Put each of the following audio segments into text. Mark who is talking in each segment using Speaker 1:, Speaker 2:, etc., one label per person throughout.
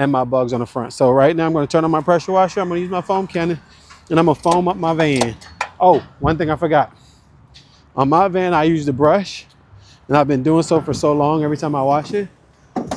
Speaker 1: and my bugs on the front. So right now I'm going to turn on my pressure washer. I'm going to use my foam cannon and I'm going to foam up my van. Oh, one thing I forgot. On my van, I use the brush, and I've been doing so for so long every time I wash it.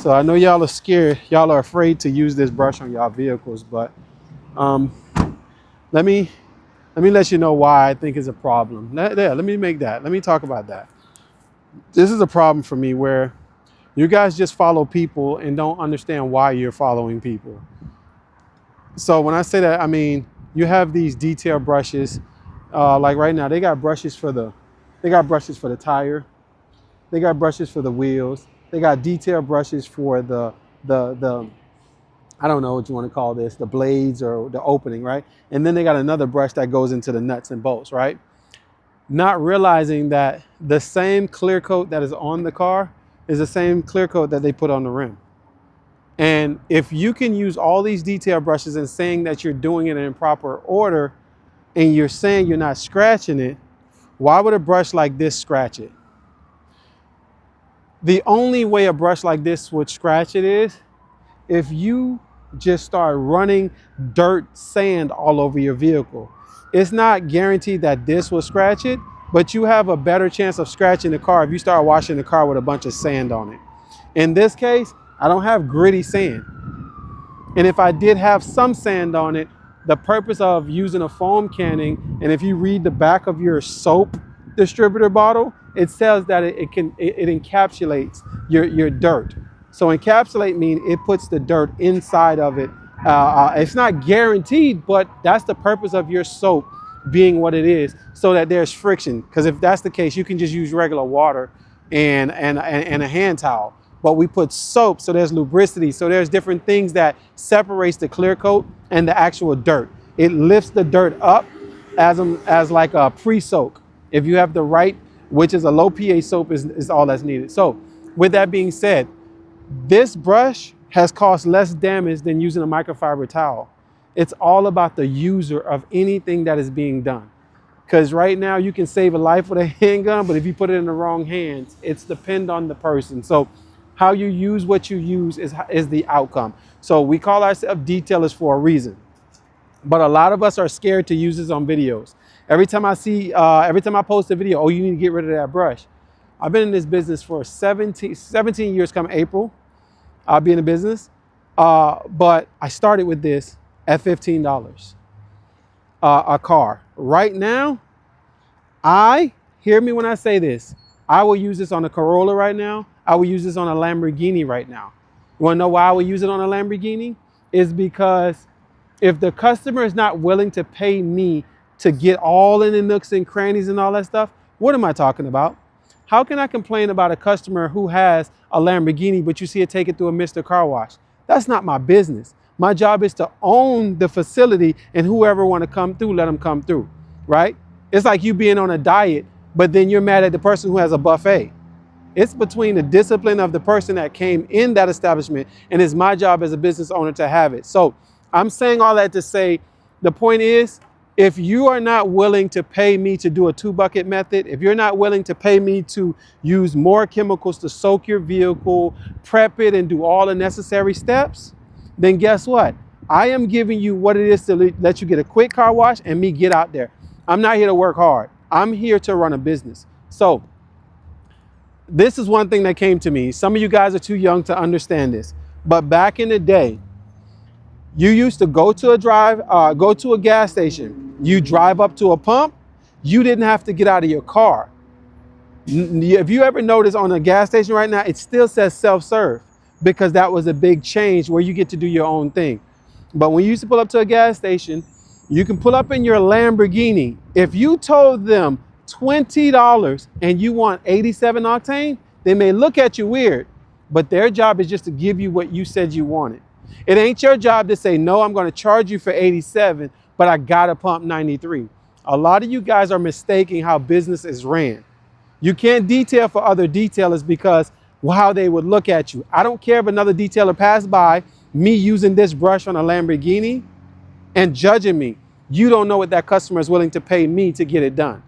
Speaker 1: So I know y'all are scared. Y'all are afraid to use this brush on y'all vehicles, but let me let you know why I think it's a problem. Let me talk about that. This is a problem for me where you guys just follow people and don't understand why you're following people. So when I say that, I mean, you have these detail brushes, like right now, they got brushes for the tire. They got brushes for the wheels. They got detail brushes for the I don't know what you want to call this, the blades or the opening, right? And then they got another brush that goes into the nuts and bolts, right? Not realizing that the same clear coat that is on the car is the same clear coat that they put on the rim. And if you can use all these detail brushes and saying that you're doing it in proper order and you're saying you're not scratching it, why would a brush like this scratch it? The only way a brush like this would scratch it is if you just start running dirt, sand all over your vehicle. It's not guaranteed that this will scratch it, but you have a better chance of scratching the car if you start washing the car with a bunch of sand on it. In this case, I don't have gritty sand. And if I did have some sand on it, the purpose of using a foam canning, and if you read the back of your soap distributor bottle, it says that it encapsulates your dirt. So encapsulate means it puts the dirt inside of it. It's not guaranteed, but that's the purpose of your soap being what it is, so that there's friction. Because if that's the case, you can just use regular water and a hand towel. But we put soap, so there's lubricity. So there's different things that separates the clear coat and the actual dirt. It lifts the dirt up as like a pre-soak. If you have the right, which is a low pH soap is all that's needed. So with that being said, this brush has caused less damage than using a microfiber towel. It's all about the user of anything that is being done. Because right now you can save a life with a handgun, but if you put it in the wrong hands, it's depend on the person. So how you use what you use is the outcome. So we call ourselves detailers for a reason. But a lot of us are scared to use this on videos. Every time I post a video, oh, you need to get rid of that brush. I've been in this business for 17 years come April. I'll be in the business. But I started with this at $15 a ar. Right now, hear me when I say this, I will use this on a Corolla right now. I will use this on a Lamborghini right now. You want to know why I will use it on a Lamborghini? Is because if the customer is not willing to pay me to get all in the nooks and crannies and all that stuff, what am I talking about? How can I complain about a customer who has a Lamborghini, but you see it take it through a Mr. Car Wash? That's not my business. My job is to own the facility, and whoever want to come through, let them come through, right? It's like you being on a diet, but then you're mad at the person who has a buffet. It's between the discipline of the person that came in that establishment, and it's my job as a business owner to have it. So I'm saying all that to say, the point is, if you are not willing to pay me to do a 2-bucket method, if you're not willing to pay me to use more chemicals to soak your vehicle, prep it, and do all the necessary steps, then guess what? I am giving you what it is to let you get a quick car wash and me get out there. I'm not here to work hard. I'm here to run a business. So this is one thing that came to me. Some of you guys are too young to understand this, but back in the day, you used to go to a gas station. You drive up to a pump. You didn't have to get out of your car. If you ever notice on a gas station right now, it still says self-serve, because that was a big change where you get to do your own thing. But when you used to pull up to a gas station, you can pull up in your Lamborghini. If you told them $20 and you want 87 octane, they may look at you weird, but their job is just to give you what you said you wanted. It ain't your job to say, no, I'm going to charge you for 87, but I got to pump 93. A lot of you guys are mistaking how business is ran. You can't detail for other detailers because how they would look at you. I don't care if another detailer passed by me using this brush on a Lamborghini and judging me. You don't know what that customer is willing to pay me to get it done.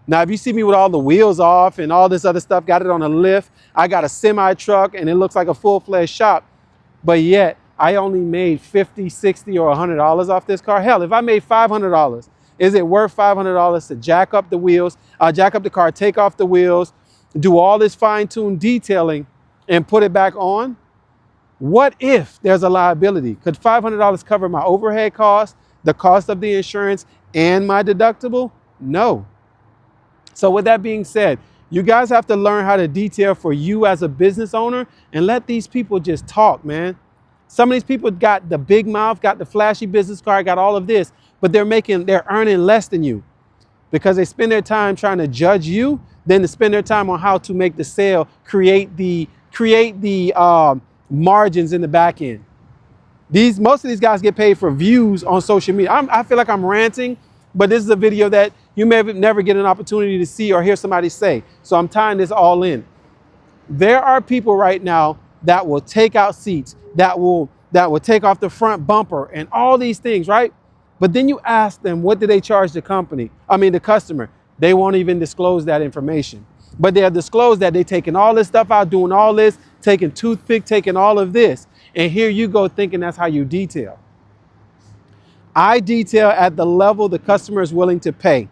Speaker 1: Now, if you see me with all the wheels off and all this other stuff, got it on a lift, I got a semi truck and it looks like a full-fledged shop, but yet I only made 50, 60, or $100 off this car. Hell, if I made $500, is it worth $500 to jack up the wheels, jack up the car, take off the wheels, do all this fine-tuned detailing and put it back on? What if there's a liability? Could $500 cover my overhead costs, the cost of the insurance, and my deductible? No. So with that being said, you guys have to learn how to detail for you as a business owner and let these people just talk, man. Some of these people got the big mouth, got the flashy business card, got all of this, but they're earning less than you because they spend their time trying to judge you than to spend their time on how to make the sale, create the margins in the back end. Most of these guys get paid for views on social media. I feel like I'm ranting, but this is a video that you may never get an opportunity to see or hear somebody say. So I'm tying this all in. There are people right now that will take out seats, that will take off the front bumper and all these things, right? But then you ask them, what do they charge the customer? They won't even disclose that information. But they'll disclose that they're taking all this stuff out, doing all this, taking toothpick, taking all of this. And here you go thinking that's how you detail. I detail at the level the customer is willing to pay.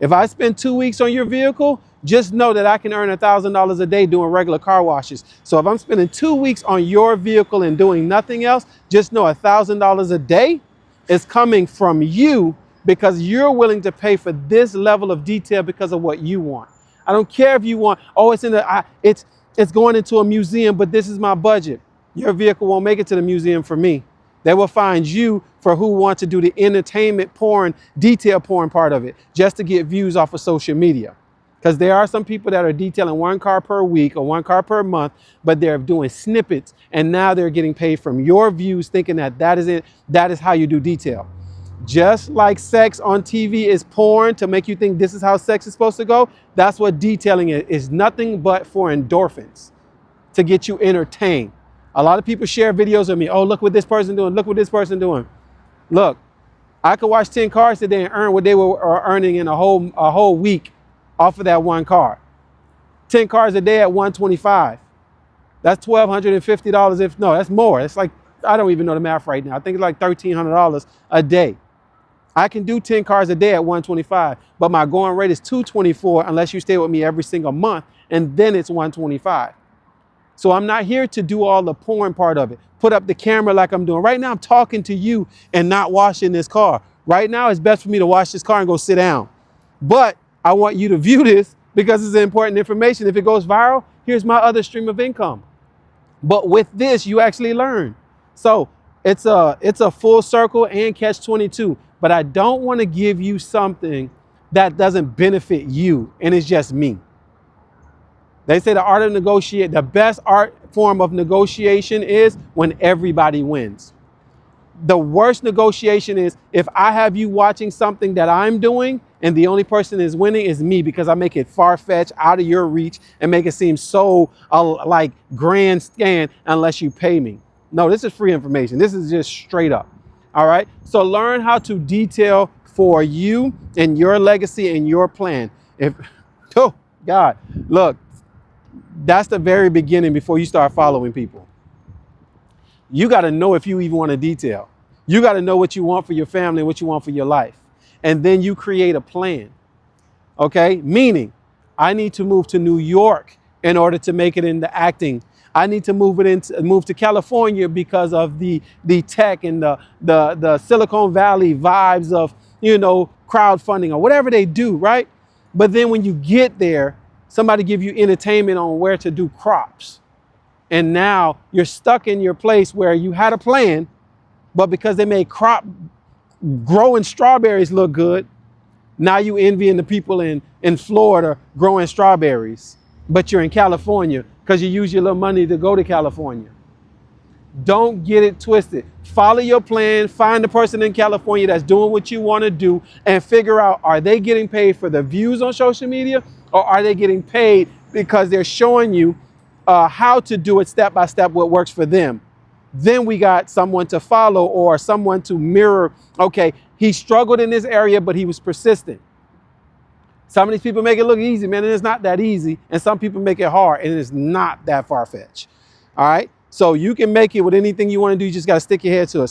Speaker 1: If I spend 2 weeks on your vehicle, just know that I can earn $1,000 a day doing regular car washes. So if I'm spending 2 weeks on your vehicle and doing nothing else, just know $1,000 a day is coming from you because you're willing to pay for this level of detail because of what you want. I don't care if you want, it's going into a museum, but this is my budget. Your vehicle won't make it to the museum for me. They will find you for who wants to do the entertainment porn, detail porn part of it, just to get views off of social media. Because there are some people that are detailing one car per week or one car per month, but they're doing snippets and now they're getting paid from your views thinking that is it. That is how you do detail. Just like sex on TV is porn to make you think this is how sex is supposed to go, that's what detailing is. It's nothing but for endorphins to get you entertained. A lot of people share videos of me. Oh, look what this person doing. Look what this person doing. Look, I could watch 10 cars today and earn what they were earning in a whole week off of that one car. 10 cars a day at $125. That's $1,250. That's more. It's like, I don't even know the math right now. I think it's like $1,300 a day. I can do 10 cars a day at $125, but my going rate is $224 unless you stay with me every single month, and then it's $125. So I'm not here to do all the porn part of it. Put up the camera like I'm doing. Right now I'm talking to you and not washing this car. Right now it's best for me to wash this car and go sit down. But I want you to view this because it's important information. If it goes viral, here's my other stream of income. But with this, you actually learn. So it's a full circle and catch-22. But I don't want to give you something that doesn't benefit you and it's just me. They say the best art form of negotiation is when everybody wins. The worst negotiation is if I have you watching something that I'm doing and the only person is winning is me because I make it far-fetched, out of your reach, and make it seem so like grandstand unless you pay me. No, this is free information. This is just straight up. All right. So learn how to detail for you and your legacy and your plan. Oh God, look, that's the very beginning before you start following people. You got to know if you even want to detail. You got to know what you want for your family, what you want for your life. And then you create a plan. Okay. Meaning I need to move to New York in order to make it into acting. I need to move to California because of the tech and the Silicon Valley vibes of, crowdfunding or whatever they do, right? But then when you get there, somebody give you entertainment on where to do crops. And now you're stuck in your place where you had a plan, but because they made growing strawberries look good, now you envying the people in Florida growing strawberries, but you're in California because you use your little money to go to California. Don't get it twisted. Follow your plan. Find the person in California that's doing what you want to do and figure out, are they getting paid for the views on social media or are they getting paid because they're showing you how to do it step by step, what works for them? Then we got someone to follow or someone to mirror. Okay, he struggled in this area, but he was persistent. Some of these people make it look easy, man, and it's not that easy. And some people make it hard, and it's not that far-fetched. All right? So you can make it with anything you want to do. You just got to stick your head to it.